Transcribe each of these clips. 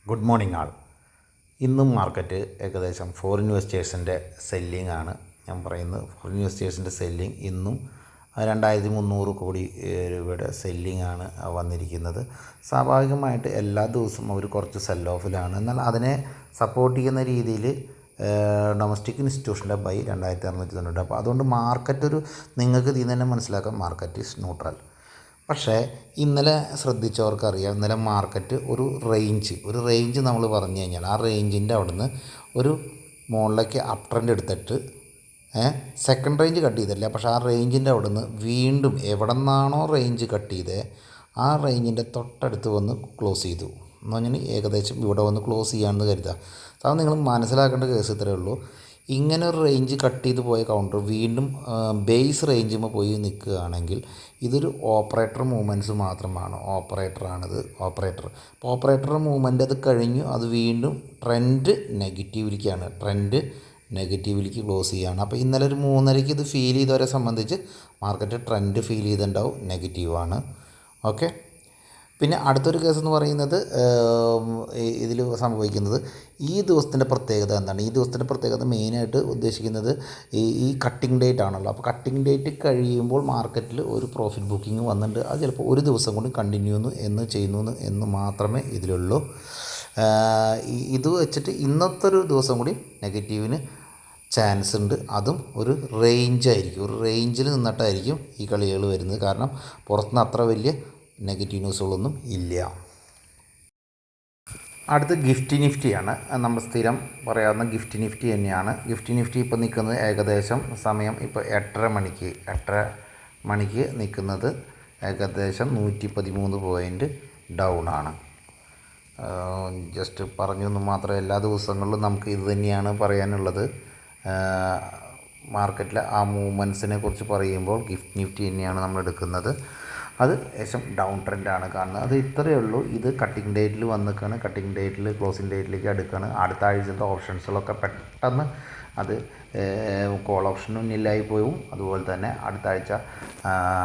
Good morning ആൾ. ഇന്നും market ഏകദേശം foreign ഇൻവെസ്റ്റേഴ്സിൻ്റെ selling ആണ്. ഞാൻ പറയുന്നത് ഫോറിൻ ഇൻവെസ്റ്റേഴ്സിൻ്റെ സെല്ലിംഗ് ഇന്നും 2300 കോടി രൂപയുടെ സെല്ലിംഗ് ആണ് വന്നിരിക്കുന്നത്. സ്വാഭാവികമായിട്ട് എല്ലാ ദിവസവും അവർ കുറച്ച് സെൽ ഓഫിലാണ്. എന്നാൽ അതിനെ സപ്പോർട്ട് ചെയ്യുന്ന രീതിയിൽ ഡൊമസ്റ്റിക് ഇൻസ്റ്റിറ്റ്യൂഷൻ്റെ ബൈ 2690. അപ്പോൾ അതുകൊണ്ട് മാർക്കറ്റ് നിങ്ങൾക്ക് ഇതിൽ തന്നെ മനസ്സിലാക്കാം, മാർക്കറ്റ് ഈസ് ന്യൂട്രൽ. പക്ഷേ ഇന്നലെ ശ്രദ്ധിച്ചവർക്കറിയാം, ഇന്നലെ മാർക്കറ്റ് ഒരു റേഞ്ച് നമ്മൾ പറഞ്ഞു കഴിഞ്ഞാൽ ആ റേഞ്ചിൻ്റെ അവിടുന്ന് ഒരു മുകളിലേക്ക് അപ് ട്രെൻഡ് എടുത്തിട്ട് സെക്കൻഡ് റേഞ്ച് കട്ട് ചെയ്തില്ല. പക്ഷേ ആ റേഞ്ചിൻ്റെ അവിടുന്ന് വീണ്ടും എവിടെ നിന്നാണോ റേഞ്ച് കട്ട് ചെയ്തത് ആ റേഞ്ചിൻ്റെ തൊട്ടടുത്ത് വന്ന് ക്ലോസ് ചെയ്തു എന്ന് പറഞ്ഞാൽ ഏകദേശം ഇവിടെ വന്ന് ക്ലോസ് ചെയ്യാമെന്ന് കരുതുക. അത് നിങ്ങൾ മനസ്സിലാക്കേണ്ട കേസ് ഇത്രയേ ഉള്ളൂ. ഇങ്ങനെ ഒരു റേഞ്ച് കട്ട് ചെയ്ത് പോയ കൗണ്ടർ വീണ്ടും ബേസ് റേഞ്ചുമ്പോൾ പോയി നിൽക്കുകയാണെങ്കിൽ ഇതൊരു ഓപ്പറേറ്റർ മൂവ്മെൻറ്റ്സ് മാത്രമാണ്. ഓപ്പറേറ്റർ. അപ്പോൾ ഓപ്പറേറ്റർ മൂവ്മെൻറ്റ് അത് കഴിഞ്ഞു, അത് വീണ്ടും ട്രെൻഡ് നെഗറ്റീവിലേക്ക് ക്ലോസ് ചെയ്യുകയാണ്. അപ്പോൾ ഇന്നലെ ഒരു 3:30 ഇത് ഫീൽ ചെയ്തവരെ സംബന്ധിച്ച് മാർക്കറ്റ് ട്രെൻഡ് ഫീൽ ചെയ്തിട്ടുണ്ടാവും, നെഗറ്റീവാണ്. ഓക്കെ. പിന്നെ അടുത്തൊരു കേസ് എന്ന് പറയുന്നത് ഇതിൽ സംഭവിക്കുന്നത് ഈ ദിവസത്തിൻ്റെ പ്രത്യേകത എന്താണ്? ഈ ദിവസത്തിൻ്റെ പ്രത്യേകത മെയിനായിട്ട് ഉദ്ദേശിക്കുന്നത് ഈ കട്ടിംഗ് ഡേറ്റ് ആണല്ലോ. അപ്പോൾ കട്ടിംഗ് ഡേറ്റ് കഴിയുമ്പോൾ മാർക്കറ്റിൽ ഒരു പ്രോഫിറ്റ് ബുക്കിംഗ് വന്നിട്ടുണ്ട്. അത് ചിലപ്പോൾ ഒരു ദിവസം കൊണ്ട് കണ്ടിന്യൂ ചെയ്യുന്നു എന്ന് മാത്രമേ ഇതിലുള്ളൂ. ഇത് വെച്ചിട്ട് ഇന്നത്തെ ഒരു ദിവസം കൂടി നെഗറ്റീവിന് ചാൻസ് ഉണ്ട്. അതും ഒരു റേഞ്ചിൽ നിന്നിട്ടായിരിക്കും ഈ കളികൾ വരുന്നത്. കാരണം പുറത്തുനിന്ന് അത്ര വലിയ നെഗറ്റീവ് ന്യൂസുകളൊന്നും ഇല്ല. അടുത്ത് ഗിഫ്റ്റ് നിഫ്റ്റിയാണ്. നമ്മൾ സ്ഥിരം പറയാവുന്ന ഗിഫ്റ്റ് നിഫ്റ്റി തന്നെയാണ്. ഗിഫ്റ്റ് നിഫ്റ്റി ഇപ്പോൾ നിൽക്കുന്നത് ഏകദേശം സമയം ഇപ്പോൾ 8:30 മണിക്ക് നിൽക്കുന്നത് ഏകദേശം 113 പോയിൻറ്റ് ഡൗൺ ആണ്. ജസ്റ്റ് പറഞ്ഞൊന്നും മാത്രം, എല്ലാ ദിവസങ്ങളിലും നമുക്ക് ഇത് തന്നെയാണ് പറയാനുള്ളത്. മാർക്കറ്റിലെ ആ മൂവ്മെൻറ്റ്സിനെ കുറിച്ച് പറയുമ്പോൾ ഗിഫ്റ്റ് നിഫ്റ്റി തന്നെയാണ് നമ്മൾ എടുക്കുന്നത്. അത് ഏകദേശം ഡൗൺ ട്രെൻഡാണ് കാണുന്നത്. അത് ഇത്രയേ ഉള്ളൂ. ഇത് കട്ടിംഗ് ഡേറ്റിൽ വന്നിക്കാണ്, കട്ടിംഗ് ഡേറ്റിൽ ക്ലോസിംഗ് ഡേറ്റിലേക്ക് അടുക്കുകയാണ്. അടുത്ത ആഴ്ചത്തെ ഓപ്ഷൻസുകളൊക്കെ പെട്ടെന്ന് അത് കോൾ ഓപ്ഷനും നില്ലായി പോവും. അതുപോലെ തന്നെ അടുത്ത ആഴ്ച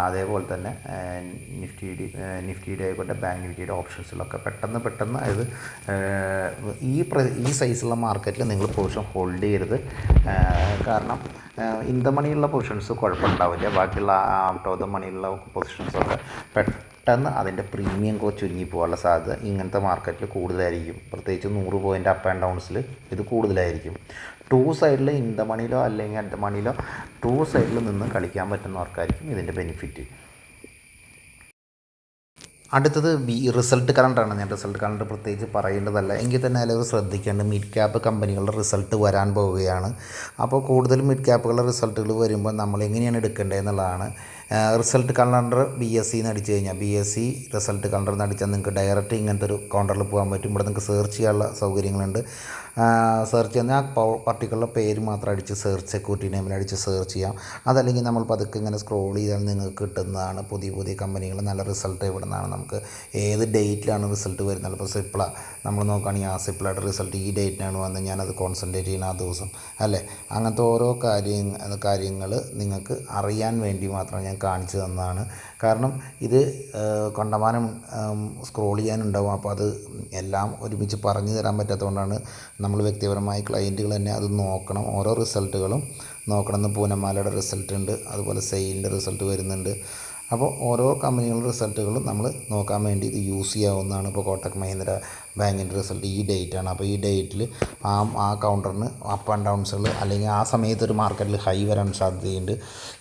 അതേപോലെ തന്നെ നിഫ്റ്റിയുടെ ആയിക്കോട്ടെ, ബാങ്ക് നിഫ്റ്റിയുടെ ഓപ്ഷൻസിലൊക്കെ പെട്ടെന്ന് അത് ഈ സൈസുള്ള മാർക്കറ്റിൽ നിങ്ങൾ പൊസിഷൻ ഹോൾഡ് ചെയ്യരുത്. കാരണം ഇൻ ദ മണിയുള്ള പൊസിഷൻസ് കുഴപ്പമുണ്ടാവില്ല. ബാക്കിയുള്ള ഔട്ട് ഓഫ് ദ മണിയുള്ള പൊസിഷൻസൊക്കെ പെട്ടെന്ന് അതിൻ്റെ പ്രീമിയം ചുരുങ്ങി പോകാനുള്ള സാധ്യത ഇങ്ങനത്തെ മാർക്കറ്റിൽ കൂടുതലായിരിക്കും. പ്രത്യേകിച്ച് 100 പോയിൻ്റ് അപ്പ് ആൻഡ് ഡൗൺസിൽ ഇത് കൂടുതലായിരിക്കും. ടു സൈഡിൽ ഇൻ ദ മണിയിലോ അല്ലെങ്കിൽ അറ്റ് ദ മണിയിലോ ടു സൈഡിൽ നിന്ന് കളിക്കാൻ പറ്റുന്നവർക്കായിരിക്കും ഇതിൻ്റെ ബെനിഫിറ്റ്. അടുത്തത് റിസൾട്ട് കലണ്ടറാണ്. ഞാൻ റിസൾട്ട് കലണ്ടർ പ്രത്യേകിച്ച് പറയേണ്ടതല്ല, എങ്കിൽ തന്നെ എല്ലാവരും ശ്രദ്ധിക്കേണ്ടത് മിഡ് ക്യാപ്പ് കമ്പനികളുടെ റിസൾട്ട് വരാൻ പോവുകയാണ്. അപ്പോൾ കൂടുതൽ മിഡ് ക്യാപ്പുകളുടെ റിസൾട്ടുകൾ വരുമ്പോൾ നമ്മൾ എങ്ങനെയാണ് എടുക്കേണ്ടത് എന്നുള്ളതാണ്. റിസൾട്ട് കലണ്ടർ BSE എന്ന് അടിച്ചു കഴിഞ്ഞാൽ, BSE റിസൾട്ട് കലണ്ടർ എന്ന് അടിച്ചാൽ നിങ്ങൾക്ക് ഡയറക്റ്റ് ഇങ്ങനത്തെ ഒരു കൗണ്ടറിൽ പോകാൻ പറ്റും. ഇവിടെ നിങ്ങൾക്ക് സെർച്ച് ചെയ്യാനുള്ള സൗകര്യങ്ങളുണ്ട്. സെർച്ച് ചെയ്യുന്ന ആ പർട്ടിക്കുലർ പേര് മാത്രം അടിച്ച് സെക്യൂരിറ്റി നെയിമിൽ അടിച്ച് സെർച്ച് ചെയ്യാം. അതല്ലെങ്കിൽ നമ്മൾ പതുക്കെ ഇങ്ങനെ സ്ക്രോൾ ചെയ്താൽ നിങ്ങൾക്ക് കിട്ടുന്നതാണ് പുതിയ കമ്പനികൾ നല്ല റിസൾട്ട് എവിടെ നിന്നാണ്, നമുക്ക് ഏത് ഡേറ്റിലാണ് റിസൾട്ട് വരുന്നത്. ഇപ്പോൾ സിപ്ല നമ്മൾ നോക്കുകയാണെങ്കിൽ ആ സിപ്ലയുടെ റിസൾട്ട് ഈ ഡേറ്റിനാണ് വന്നത്, ഞാനത് കോൺസെൻട്രേറ്റ് ചെയ്യുന്ന ആ ദിവസം അല്ലേ. അങ്ങനത്തെ ഓരോ കാര്യങ്ങൾ നിങ്ങൾക്ക് അറിയാൻ വേണ്ടി മാത്രം ഞാൻ കാണിച്ചു തന്നതാണ്. കാരണം ഇത് കണ്ടമാനം സ്ക്രോൾ ചെയ്യാനുണ്ടാവും. അപ്പോൾ അത് എല്ലാം ഒരുമിച്ച് പറഞ്ഞു തരാൻ പറ്റാത്തതുകൊണ്ടാണ് നമ്മൾ വ്യക്തിപരമായി ക്ലയൻറ്റുകൾ തന്നെ അത് നോക്കണം, ഓരോ റിസൾട്ടുകളും നോക്കണം. എന്ന് പൂനമാലയുടെ റിസൾട്ട് ഉണ്ട്, അതുപോലെ സെയിലിൻ്റെ റിസൾട്ട് വരുന്നുണ്ട്. അപ്പോൾ ഓരോ കമ്പനികളുടെ റിസൾട്ടുകളും നമ്മൾ നോക്കാൻ വേണ്ടി ഇത് യൂസ് ചെയ്യാവുന്നതാണ്. ഇപ്പോൾ കോട്ടക് മഹീന്ദ്ര ബാങ്കിൻ്റെ റിസൾട്ട് ഈ ഡേറ്റാണ്. അപ്പോൾ ഈ ഡേറ്റിൽ ആ കൗണ്ടറിന് അപ്പ് ആൻഡ് ഡൗൺസുകൾ അല്ലെങ്കിൽ ആ സമയത്ത് ഒരു മാർക്കറ്റിൽ ഹൈ വരാൻ സാധ്യതയുണ്ട്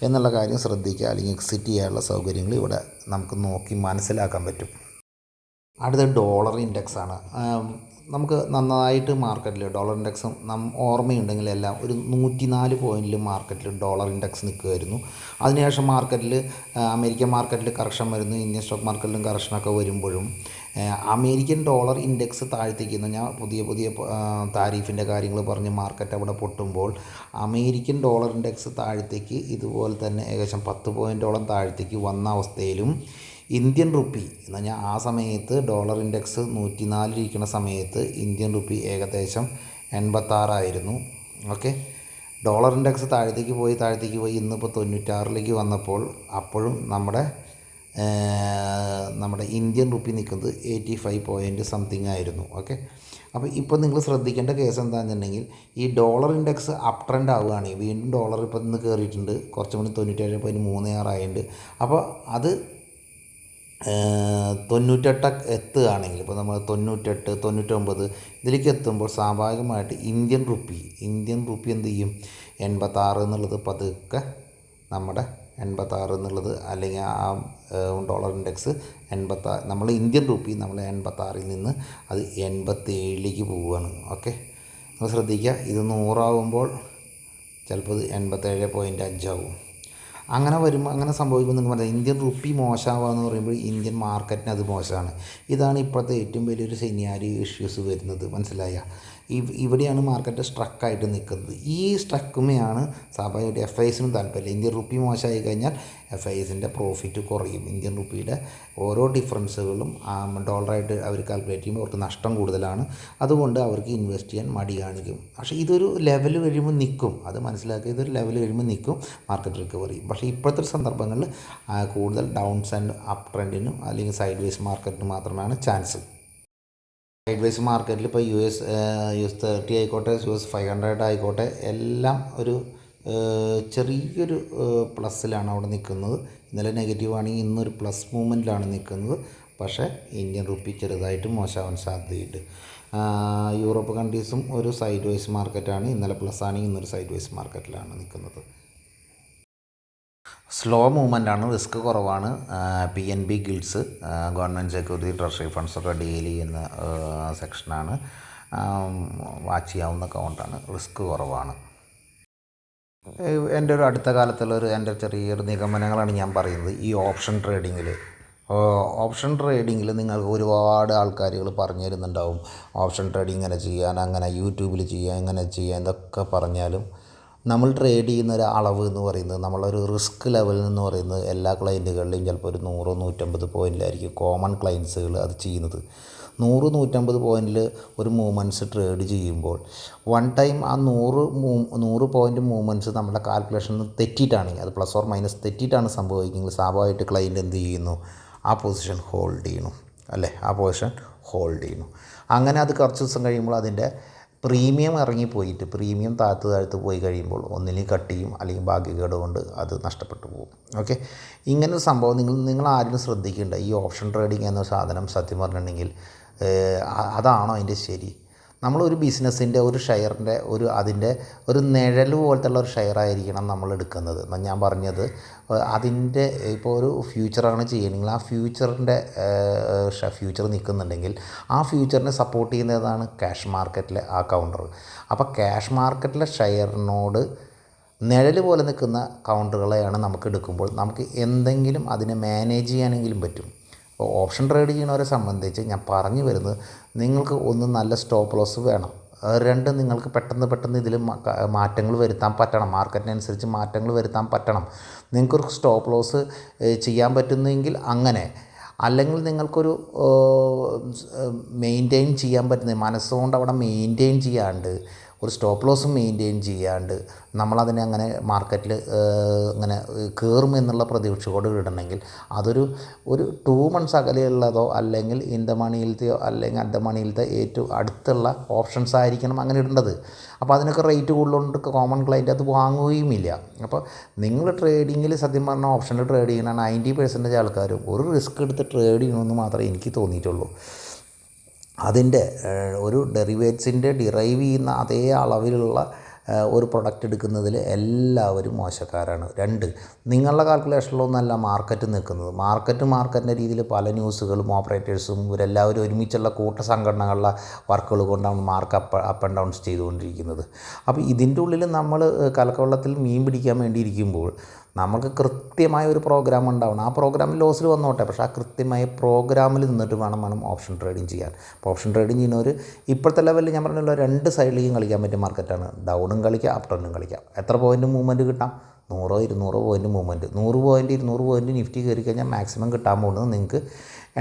എന്നുള്ള കാര്യം ശ്രദ്ധിക്കുക. അല്ലെങ്കിൽ എക്സിറ്റ് ചെയ്യാനുള്ള സൗകര്യങ്ങൾ ഇവിടെ നമുക്ക് നോക്കി മനസ്സിലാക്കാൻ പറ്റും. അടുത്ത ഡോളർ ഇൻഡെക്സ് ആണ്. നമുക്ക് നന്നായിട്ട് മാർക്കറ്റിൽ ഡോളർ ഇൻഡെക്സും ഓർമ്മയുണ്ടെങ്കിൽ എല്ലാം ഒരു 104 പോയിൻറ്റിൽ മാർക്കറ്റിൽ ഡോളർ ഇൻഡെക്സ് നിൽക്കുമായിരുന്നു. അതിനുശേഷം അമേരിക്കൻ മാർക്കറ്റിൽ കറക്ഷൻ വരുന്നു, ഇന്ത്യൻ സ്റ്റോക്ക് മാർക്കറ്റിലും കറക്ഷനൊക്കെ വരുമ്പോഴും അമേരിക്കൻ ഡോളർ ഇൻഡെക്സ് താഴ്ത്തേക്ക് എന്ന് പറഞ്ഞാൽ പുതിയ താരിഫിൻ്റെ കാര്യങ്ങൾ പറഞ്ഞ് മാർക്കറ്റ് അവിടെ പൊട്ടുമ്പോൾ അമേരിക്കൻ ഡോളർ ഇൻഡെക്സ് താഴത്തേക്ക് ഇതുപോലെ തന്നെ ഏകദേശം 10 പോയിൻറ്റോളം താഴത്തേക്ക് വന്ന അവസ്ഥയിലും ഇന്ത്യൻ റുപ്പി എന്ന് പറഞ്ഞാൽ ആ സമയത്ത് ഡോളർ ഇൻഡെക്സ് 104 ഇരിക്കുന്ന സമയത്ത് ഇന്ത്യൻ റുപ്പി ഏകദേശം 86 ഓക്കെ. ഡോളർ ഇൻഡെക്സ് താഴത്തേക്ക് പോയി ഇന്നിപ്പോൾ 96 വന്നപ്പോൾ അപ്പോഴും നമ്മുടെ നമ്മുടെ ഇന്ത്യൻ റുപ്പി നിൽക്കുന്നത് 85 പോയിൻറ്റ് സംതിങ് ആയിരുന്നു. ഓക്കെ, അപ്പോൾ ഇപ്പോൾ നിങ്ങൾ ശ്രദ്ധിക്കേണ്ട കേസ് എന്താണെന്നുണ്ടെങ്കിൽ ഈ ഡോളർ ഇൻഡെക്സ് അപ് ട്രെൻഡ് ആവുകയാണെങ്കിൽ വീണ്ടും ഡോളർ ഇപ്പോൾ ഇന്ന് കയറിയിട്ടുണ്ട്, കുറച്ച് മണി 97.36 ആയിട്ടുണ്ട്. അപ്പോൾ അത് 98 എത്തുകയാണെങ്കിൽ, ഇപ്പോൾ നമ്മൾ 98, 99 ഇതിലേക്ക് എത്തുമ്പോൾ സ്വാഭാവികമായിട്ട് ഇന്ത്യൻ റുപ്പി എന്ത് ചെയ്യും, 86 എന്നുള്ളത് പതുക്കെ നമ്മുടെ 86 എന്നുള്ളത്, അല്ലെങ്കിൽ ആ ഡോളർ ഇൻഡെക്സ് 86, നമ്മൾ ഇന്ത്യൻ റുപ്പി നമ്മൾ 86ൽ നിന്ന് അത് 87ലേക്ക് പോവുകയാണ്. ഓക്കെ, നമ്മൾ ശ്രദ്ധിക്കുക, ഇത് 100 ആകുമ്പോൾ ചിലപ്പോൾ ഇത് 87.5 ആവും. അങ്ങനെ വരുമ്പോൾ, അങ്ങനെ സംഭവിക്കുമ്പോൾ നിങ്ങൾ പറഞ്ഞാൽ ഇന്ത്യൻ റുപ്പി മോശമാവുക എന്ന് പറയുമ്പോൾ ഇന്ത്യൻ മാർക്കറ്റിന് അത് മോശമാണ്. ഇതാണ് ഇപ്പോഴത്തെ ഏറ്റവും വലിയൊരു സിനാരിയോ ഇഷ്യൂസ് വരുന്നത്. മനസ്സിലായ, ഇവിടെയാണ് മാർക്കറ്റ് സ്ട്രക്കായിട്ട് നിൽക്കുന്നത്. ഈ സ്ട്രക്കുമെയാണ് സ്വാഭാവികമായിട്ട് FISനും താല്പര്യമില്ല. ഇന്ത്യൻ റുപ്പി മോശമായി കഴിഞ്ഞാൽ FISൻ്റെ പ്രോഫിറ്റ് കുറയും. ഇന്ത്യൻ റുപ്പിയുടെ ഓരോ ഡിഫറൻസുകളും ഡോളറായിട്ട് അവർ കാൽക്കുലേറ്റ് ചെയ്യുമ്പോൾ അവർക്ക് നഷ്ടം കൂടുതലാണ്. അതുകൊണ്ട് അവർക്ക് ഇൻവെസ്റ്റ് ചെയ്യാൻ മടി കാണിക്കും. പക്ഷേ ഇതൊരു ലെവൽ കഴിയുമ്പോൾ നിൽക്കും, അത് മനസ്സിലാക്കുക. ഇതൊരു ലെവൽ കഴിയുമ്പോൾ നിൽക്കും, മാർക്കറ്റ് റിക്കവറി. പക്ഷേ ഇപ്പോഴത്തെ സന്ദർഭങ്ങളിൽ കൂടുതൽ ഡൗൺ സൈഡ് അപ്പ് ട്രെൻഡിനും അല്ലെങ്കിൽ സൈഡ് വേസ് മാർക്കറ്റിനും മാത്രമാണ് ചാൻസ്. സൈഡ് വേസ് മാർക്കറ്റിൽ ഇപ്പോൾ US 30 ആയിക്കോട്ടെ, US 500 ആയിക്കോട്ടെ, എല്ലാം ഒരു ചെറിയൊരു പ്ലസ്സിലാണ് അവിടെ നിൽക്കുന്നത്. ഇന്നലെ നെഗറ്റീവ് ആണെങ്കിൽ ഇന്നൊരു പ്ലസ് മൂവ്മെൻറ്റിലാണ് നിൽക്കുന്നത്. പക്ഷേ ഇന്ത്യൻ റുപ്പി ചെറുതായിട്ട് മോശമാവാൻ സാധ്യതയുണ്ട്. യൂറോപ്പ് കൺട്രീസും ഒരു സൈഡ് വേസ് മാർക്കറ്റാണ്. ഇന്നലെ പ്ലസ് ആണെങ്കിൽ ഇന്നൊരു സൈഡ് വേസ് മാർക്കറ്റിലാണ് നിൽക്കുന്നത്. സ്ലോ മൂവ്മെൻ്റാണ്, റിസ്ക് കുറവാണ്. PNB gilts, government security, treasury ഫണ്ട്സൊക്കെ ഡീൽ ചെയ്യുന്ന സെക്ഷനാണ്. വാച്ച് ചെയ്യാവുന്ന അക്കൗണ്ടാണ്, റിസ്ക് കുറവാണ്. എൻ്റെ ഒരു അടുത്ത കാലത്തുള്ളൊരു എൻ്റെ ചെറിയൊരു നിഗമനങ്ങളാണ് ഞാൻ പറയുന്നത്. ഈ ഓപ്ഷൻ ട്രേഡിങ്ങിൽ നിങ്ങൾക്ക് ഒരുപാട് ആൾക്കാരുകൾ പറഞ്ഞു തരുന്നുണ്ടാവും. ഓപ്ഷൻ ട്രേഡിങ് ഇങ്ങനെ ചെയ്യാൻ, അങ്ങനെ യൂട്യൂബിൽ ചെയ്യാൻ, ഇങ്ങനെ ചെയ്യാൻ, ഇതൊക്കെ പറഞ്ഞാലും നമ്മൾ ട്രേഡ് ചെയ്യുന്ന ഒരു അളവ് എന്ന് പറയുന്നത്, നമ്മളൊരു റിസ്ക് ലെവൽ എന്ന് പറയുന്നത് എല്ലാ ക്ലയൻറ്റുകളിലും ചിലപ്പോൾ ഒരു 100-150 പോയിൻറ്റിലായിരിക്കും കോമൺ ക്ലയൻസുകൾ അത് ചെയ്യുന്നത്. 100-150 പോയിൻറ്റിൽ ഒരു മൂവ്മെൻറ്റ്സ് ട്രേഡ് ചെയ്യുമ്പോൾ വൺ ടൈം ആ 100 പോയിൻറ്റ് മൂവ്മെൻറ്റ്സ് നമ്മുടെ കാൽക്കുലേഷനിൽ തെറ്റിയിട്ടാണെങ്കിൽ, അത് പ്ലസ് ഓർ മൈനസ് തെറ്റിയിട്ടാണ് സംഭവിക്കുന്നത്, സ്വാഭാവികമായിട്ട് ക്ലയൻറ്റ് എന്ത് ചെയ്യുന്നു, ആ പൊസിഷൻ ഹോൾഡ് ചെയ്യണം, അല്ലേ, ആ പൊസിഷൻ ഹോൾഡ് ചെയ്യണം. അങ്ങനെ അത് കുറച്ച് ദിവസം കഴിയുമ്പോൾ അതിൻ്റെ പ്രീമിയം ഇറങ്ങിപ്പോയിട്ട്, പ്രീമിയം താഴ്ത്ത് പോയി കഴിയുമ്പോൾ ഒന്നില്ലെങ്കിൽ കട്ട് ചെയ്യും, അല്ലെങ്കിൽ ഭാഗ്യക്കേട് കൊണ്ട് അത് നഷ്ടപ്പെട്ടു പോകും. ഓക്കെ, ഇങ്ങനൊരു സംഭവം നിങ്ങൾ ആരും ശ്രദ്ധിക്കേണ്ട. ഈ ഓപ്ഷൻ ട്രേഡിംഗ് എന്ന സാധനം സത്യം പറഞ്ഞിട്ടുണ്ടെങ്കിൽ അതാണോ അതിൻ്റെ ശരി? നമ്മളൊരു ബിസിനസ്സിൻ്റെ ഒരു ഷെയറിൻ്റെ അതിൻ്റെ ഒരു നിഴൽ പോലത്തെ ഉള്ള ഒരു ഷെയർ ആയിരിക്കണം നമ്മൾ എടുക്കുന്നത്. ഞാൻ പറഞ്ഞത് അതിൻ്റെ ഇപ്പോൾ ഒരു ഫ്യൂച്ചറാണ് ചെയ്യണമെങ്കിൽ ആ ഫ്യൂച്ചറിൻ്റെ ഫ്യൂച്ചർ നിൽക്കുന്നുണ്ടെങ്കിൽ ആ ഫ്യൂച്ചറിനെ സപ്പോർട്ട് ചെയ്യുന്നതാണ് ക്യാഷ് മാർക്കറ്റിലെ ആ കൗണ്ടർ. അപ്പോൾ ക്യാഷ് മാർക്കറ്റിലെ ഷെയറിനോട് നിഴൽ പോലെ നിൽക്കുന്ന കൗണ്ടറുകളെയാണ് നമുക്ക് എടുക്കുമ്പോൾ നമുക്ക് എന്തെങ്കിലും അതിനെ മാനേജ് ചെയ്യാനെങ്കിലും പറ്റും. അപ്പോൾ ഓപ്ഷൻ ട്രേഡ് ചെയ്യുന്നവരെ സംബന്ധിച്ച് ഞാൻ പറഞ്ഞു വരുന്നത്, നിങ്ങൾക്ക് ഒന്ന് നല്ല സ്റ്റോപ്പ് ലോസ് വേണം. രണ്ട്, നിങ്ങൾക്ക് പെട്ടെന്ന് ഇതിൽ മാറ്റങ്ങൾ വരുത്താൻ പറ്റണം, മാർക്കറ്റിനനുസരിച്ച് മാറ്റങ്ങൾ വരുത്താൻ പറ്റണം. നിങ്ങൾക്കൊരു സ്റ്റോപ്പ് ലോസ് ചെയ്യാൻ പറ്റുന്നെങ്കിൽ അങ്ങനെ, അല്ലെങ്കിൽ നിങ്ങൾക്കൊരു മെയിൻറ്റെയിൻ ചെയ്യാൻ പറ്റുന്ന മനസ്സുകൊണ്ട് അവിടെ മെയിൻറ്റെയിൻ ചെയ്യാണ്ട്, ഒരു സ്റ്റോപ്പ് ലോസും മെയിൻറ്റെയിൻ ചെയ്യാണ്ട് നമ്മളതിനെ അങ്ങനെ മാർക്കറ്റിൽ അങ്ങനെ കയറുമെന്നുള്ള പ്രതീക്ഷയോട് ഇടണമെങ്കിൽ അതൊരു 2 months അകലെയുള്ളതോ അല്ലെങ്കിൽ ഇൻ ദ മണിയിലത്തെയോ അല്ലെങ്കിൽ അറ്റ് ദ മണിയിലത്തെ ഏറ്റവും അടുത്തുള്ള ഓപ്ഷൻസ് ആയിരിക്കണം അങ്ങനെ ഇടേണ്ടത്. അപ്പോൾ അതിനൊക്കെ റേറ്റ് കൂടുതലുണ്ട്, കോമൺ ക്ലയൻറ്റ് അത് വാങ്ങുകയുമില്ല. അപ്പോൾ നിങ്ങൾ ട്രേഡിങ്ങിൽ സത്യം പറഞ്ഞാൽ ഓപ്ഷനിൽ ട്രേഡ് ചെയ്യുന്ന 90% ആൾക്കാരും ഒരു റിസ്ക് എടുത്ത് ട്രേഡ് ചെയ്യണമെന്ന് മാത്രമേ എനിക്ക് തോന്നിയിട്ടുള്ളൂ. അതിൻ്റെ ഒരു ഡെറിവേറ്റ്സിൻ്റെ ഡിറൈവ് ചെയ്യുന്ന അതേ അളവിലുള്ള ഒരു പ്രൊഡക്റ്റ് എടുക്കുന്നതിൽ എല്ലാവരും മോശക്കാരാണ്. 2, നിങ്ങളുടെ കാൽക്കുലേഷനിലൊന്നല്ല മാർക്കറ്റ് നിൽക്കുന്നത്. മാർക്കറ്റിൻ്റെ രീതിയിൽ പല ന്യൂസുകളും ഓപ്പറേറ്റേഴ്സും ഇവരെല്ലാവരും ഒരുമിച്ചുള്ള സംഘടനകളുടെ വർക്കുകൾ കൊണ്ടാണ് മാർക്ക് അപ്പ് ആൻഡ് ഡൗൺസ് ചെയ്തുകൊണ്ടിരിക്കുന്നത്. അപ്പോൾ ഇതിൻ്റെ ഉള്ളിൽ നമ്മൾ കലക്കവെള്ളത്തിൽ മീൻ പിടിക്കാൻ വേണ്ടി ഇരിക്കുമ്പോൾ നമുക്ക് കൃത്യമായ ഒരു പ്രോഗ്രാം ഉണ്ടാവണം. ആ പ്രോഗ്രാമിൽ ലോസിൽ വന്നോട്ടെ, പക്ഷേ ആ കൃത്യമായ പ്രോഗ്രാമിൽ നിന്നിട്ട് വേണം ഓപ്ഷൻ ട്രേഡിങ് ചെയ്യാൻ. അപ്പോൾ ഓപ്ഷൻ ട്രേഡിങ് ചെയ്യുന്നവർ ഇപ്പോഴത്തെ ലെവലിൽ ഞാൻ പറഞ്ഞല്ലോ 2 സൈഡിലേക്കും കളിക്കാൻ പറ്റിയ മാർക്കറ്റാണ്. ഡൗണും കളിക്കാം, അപ്പ് ടൗണും കളിക്കാം. എത്ര പോയിൻറ്റ് മൂവ്മെൻറ്റ് കിട്ടാം? 100-200 point movement. 100 point 200 point Nifty കയറി കഴിഞ്ഞാൽ മാക്സിമം കിട്ടാൻ പോകുന്നത് നിങ്ങൾക്ക്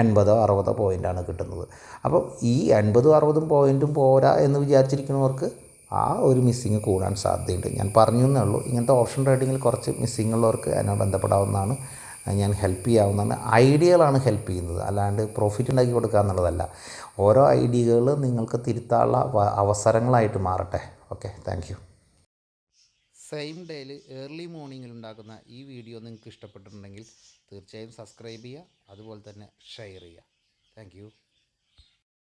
80-60 പോയിൻറ്റാണ് കിട്ടുന്നത്. അപ്പോൾ ഈ 80-60 പോയിൻറ്റും പോരാ എന്ന് വിചാരിച്ചിരിക്കുന്നവർക്ക് ആ ഒരു മിസ്സിങ് കൂടാൻ സാധ്യതയുണ്ട്. ഞാൻ പറഞ്ഞു എന്നേ ഉള്ളൂ. ഇങ്ങനത്തെ ഓപ്ഷൻ ട്രേഡിങ്ങിൽ കുറച്ച് മിസ്സിങ് ഉള്ളവർക്ക് അതിനെ ബന്ധപ്പെടാവുന്നതാണ്. ഞാൻ ഹെൽപ്പ് ചെയ്യാവുന്നതാണ്. ഐഡിയകളാണ് ഹെൽപ്പ് ചെയ്യുന്നത്, അല്ലാണ്ട് പ്രോഫിറ്റ് ഉണ്ടാക്കി കൊടുക്കുക എന്നുള്ളതല്ല. ഓരോ ഐഡിയകൾ നിങ്ങൾക്ക് തിരുത്താനുള്ള അവസരങ്ങളായിട്ട് മാറട്ടെ. Okay, thank you. സെയിം ഡേയിൽ ഏർലി മോർണിംഗിൽ ഉണ്ടാക്കുന്ന ഈ വീഡിയോ നിങ്ങൾക്ക് ഇഷ്ടപ്പെട്ടിട്ടുണ്ടെങ്കിൽ തീർച്ചയായും സബ്സ്ക്രൈബ് ചെയ്യുക, അതുപോലെ തന്നെ ഷെയർ ചെയ്യുക. Thank you.